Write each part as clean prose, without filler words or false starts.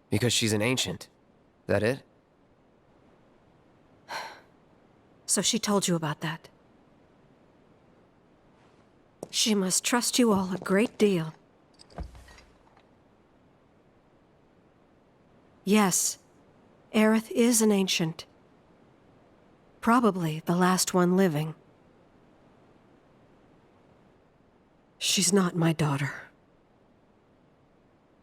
Because she's an ancient. That it? So she told you about that. She must trust you all a great deal. Yes, Aerith is an ancient. Probably the last one living. She's not my daughter.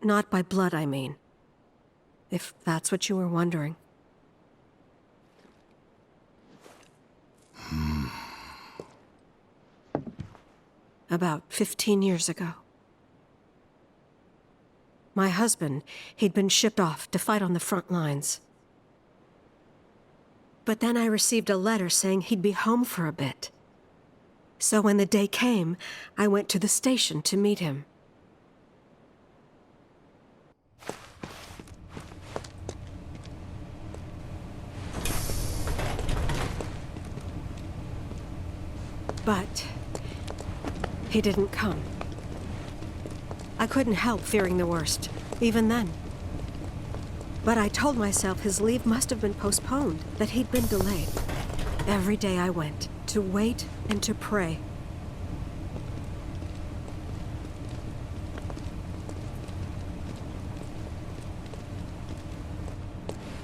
Not by blood, I mean. If that's what you were wondering. About 15 years ago. My husband, he'd been shipped off to fight on the front lines. But then I received a letter saying he'd be home for a bit. So when the day came, I went to the station to meet him. But he didn't come. I couldn't help fearing the worst, even then. But I told myself his leave must have been postponed, that he'd been delayed. Every day I went, to wait and to pray.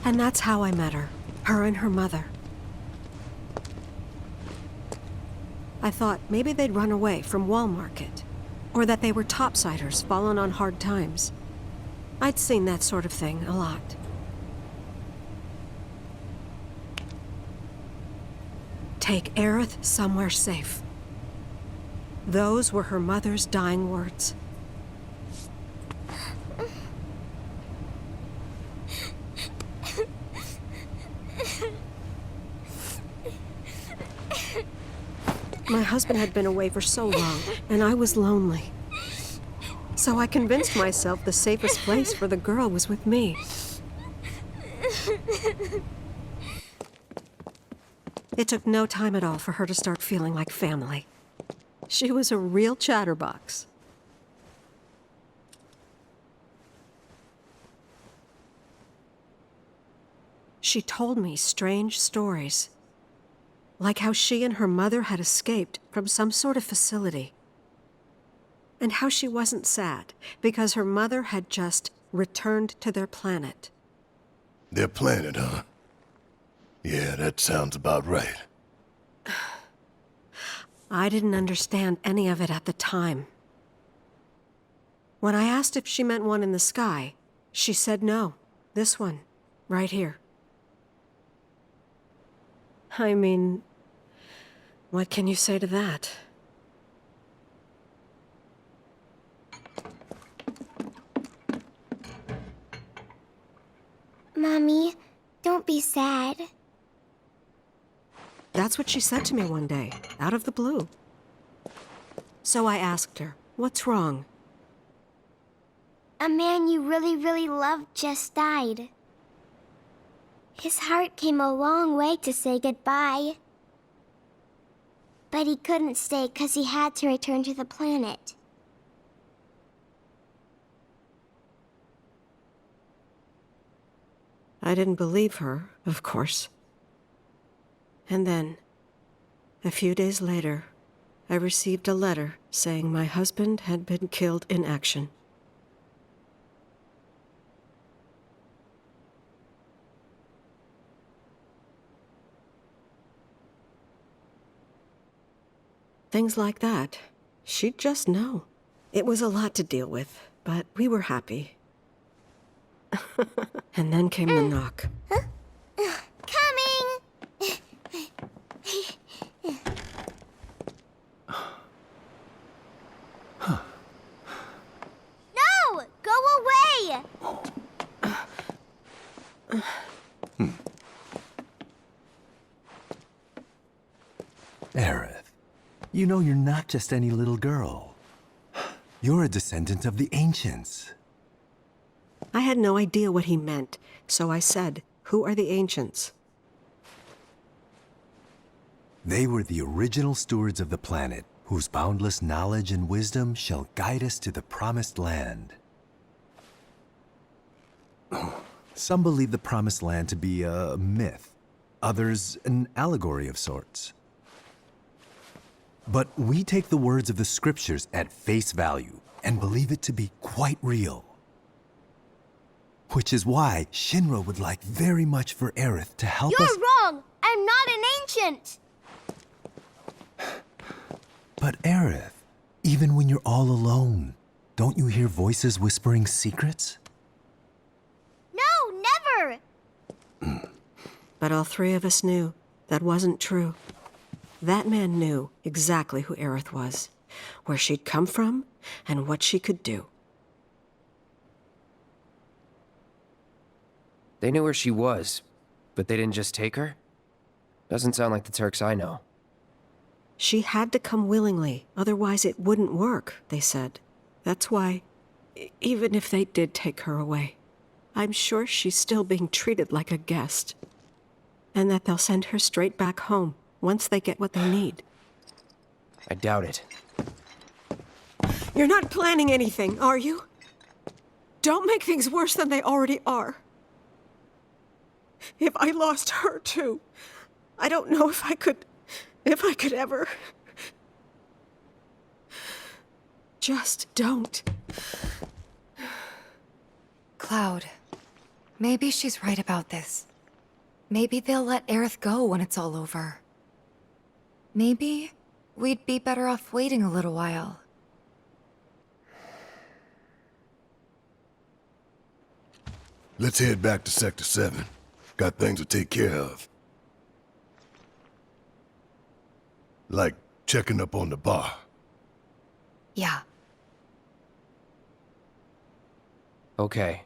And that's how I met her and her mother. I thought maybe they'd run away from Wall Market, or that they were topsiders fallen on hard times. I'd seen that sort of thing a lot. Take Aerith somewhere safe. Those were her mother's dying words. My husband had been away for so long, and I was lonely. So I convinced myself the safest place for the girl was with me. It took no time at all for her to start feeling like family. She was a real chatterbox. She told me strange stories. Like how she and her mother had escaped from some sort of facility. And how she wasn't sad, because her mother had just returned to their planet. Their planet, huh? Yeah, that sounds about right. I didn't understand any of it at the time. When I asked if she meant one in the sky, she said no. This one, right here. I mean, what can you say to that? Mommy, don't be sad. That's what she said to me one day, out of the blue. So I asked her, what's wrong? A man you really, really loved just died. His heart came a long way to say goodbye. But he couldn't stay because he had to return to the planet. I didn't believe her, of course. And then, a few days later, I received a letter saying my husband had been killed in action. Things like that, she'd just know. It was a lot to deal with, but we were happy. And then came the knock. Coming! No! Go away! Aerith, you know you're not just any little girl. You're a descendant of the ancients. I had no idea what he meant, so I said, "Who are the ancients?" They were the original stewards of the planet, whose boundless knowledge and wisdom shall guide us to the promised land. Some believe the Promised Land to be a myth, others an allegory of sorts. But we take the words of the scriptures at face value and believe it to be quite real. Which is why Shinra would like very much for Aerith to help us— You're wrong! I'm not an ancient! But Aerith, even when you're all alone, don't you hear voices whispering secrets? No, never! But all three of us knew that wasn't true. That man knew exactly who Aerith was, where she'd come from, and what she could do. They knew where she was, but they didn't just take her? Doesn't sound like the Turks I know. She had to come willingly, otherwise it wouldn't work, they said. That's why, even if they did take her away, I'm sure she's still being treated like a guest. And that they'll send her straight back home once they get what they need. I doubt it. You're not planning anything, are you? Don't make things worse than they already are. If I lost her too, I don't know if I could ever. Just don't. Cloud, maybe she's right about this. Maybe they'll let Aerith go when it's all over. Maybe we'd be better off waiting a little while. Let's head back to Sector 7. Got things to take care of. Like checking up on the bar. Yeah. Okay.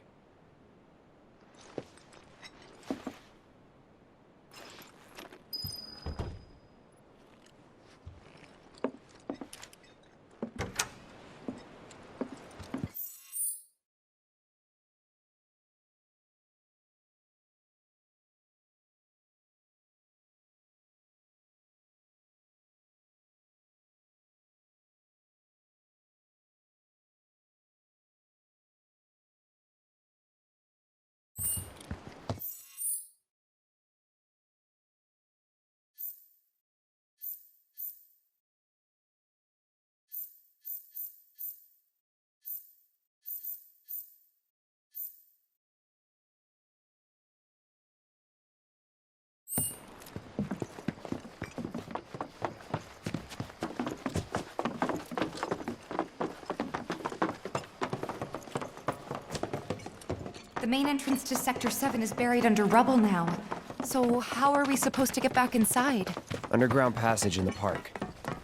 The main entrance to Sector 7 is buried under rubble now. So how are we supposed to get back inside? Underground passage in the park.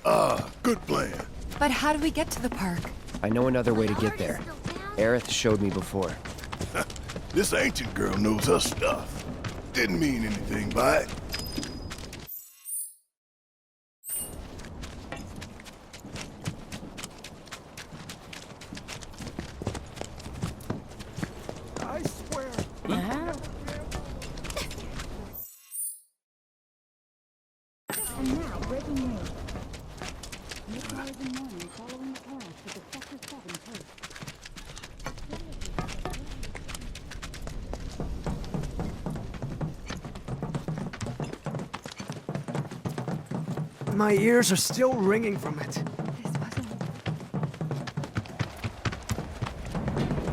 Ah, good plan. But how do we get to the park? I know another way to get there. Aerith showed me before. This ancient girl knows her stuff. Didn't mean anything by it. I swear. And now, breaking news. Midwives in morning following the crash at the Sector 7 post. My ears are still ringing from it.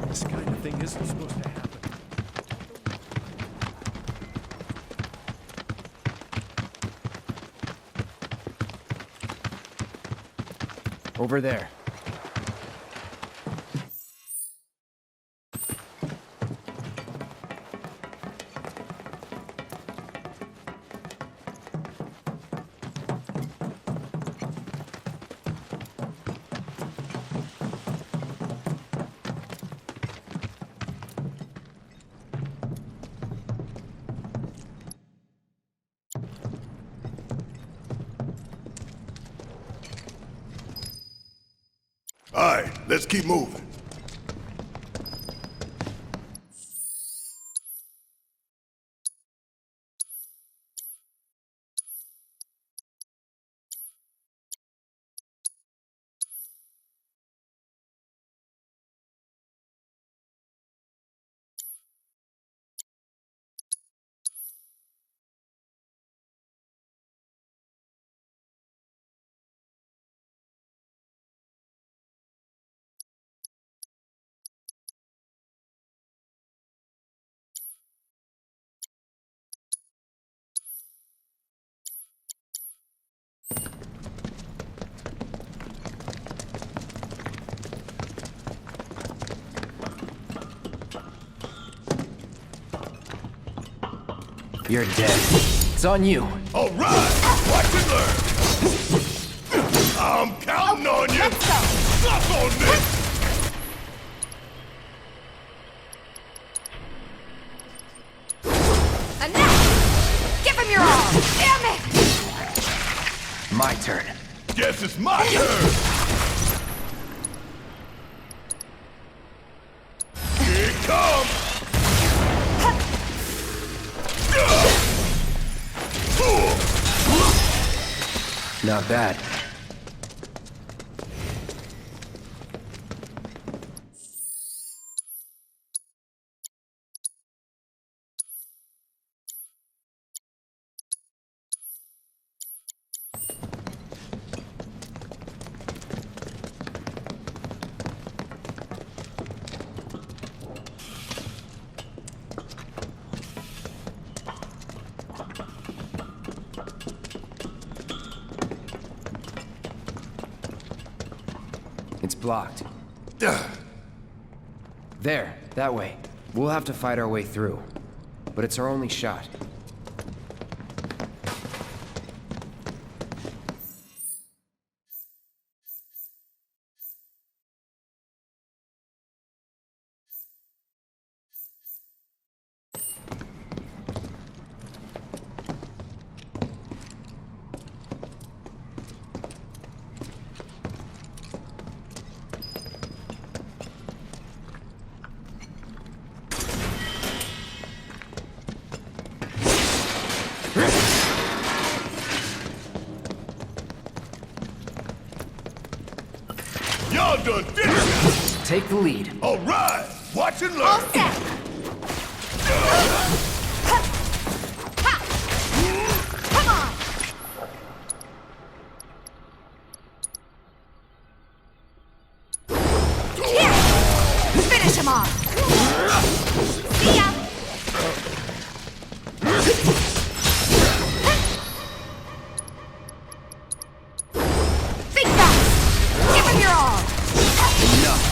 This kind of thing isn't supposed to happen. Over there. All right, let's keep moving. You're dead. It's on you. All right, watch and learn. I'm counting on you. Let's go. Suck on this. Enough! Give him your all! Damn it! My turn. Guess it's my turn. Here it comes. Not bad. It's blocked. There, that way. We'll have to fight our way through. But it's our only shot. Y'all done did it. Take the lead. All right, watch and learn. All set! Come on! Here! Finish him off! See ya! Think fast! Give him your all! Enough.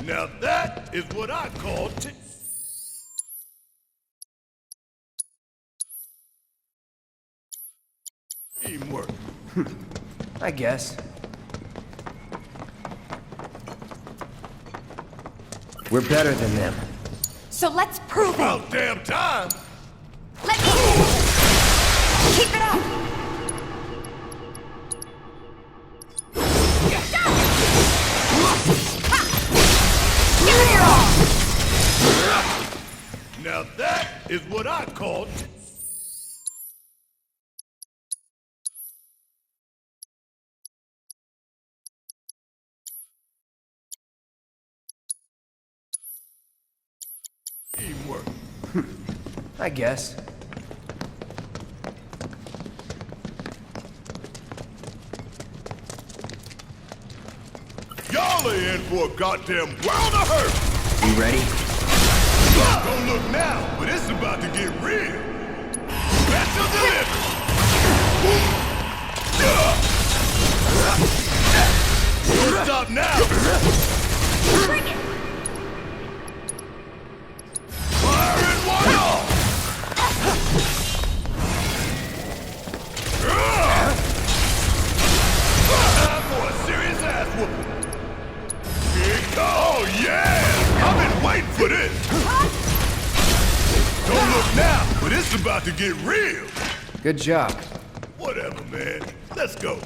Now that is what I call teamwork. I guess. We're better than them. So let's prove it! About damn time. Let me... Keep it up! Give it your all! Now that is what I call teamwork. I guess. Y'all are in for a goddamn world of hurt. You ready? Don't look now, but it's about to get real. Special delivery. Don't stop now. Bring it! Fire in one off. Time for a serious ass whooping. Here it goes. Oh yeah! I've been waiting for this. Don't look now, but it's about to get real. Good job. Whatever, man. Let's go.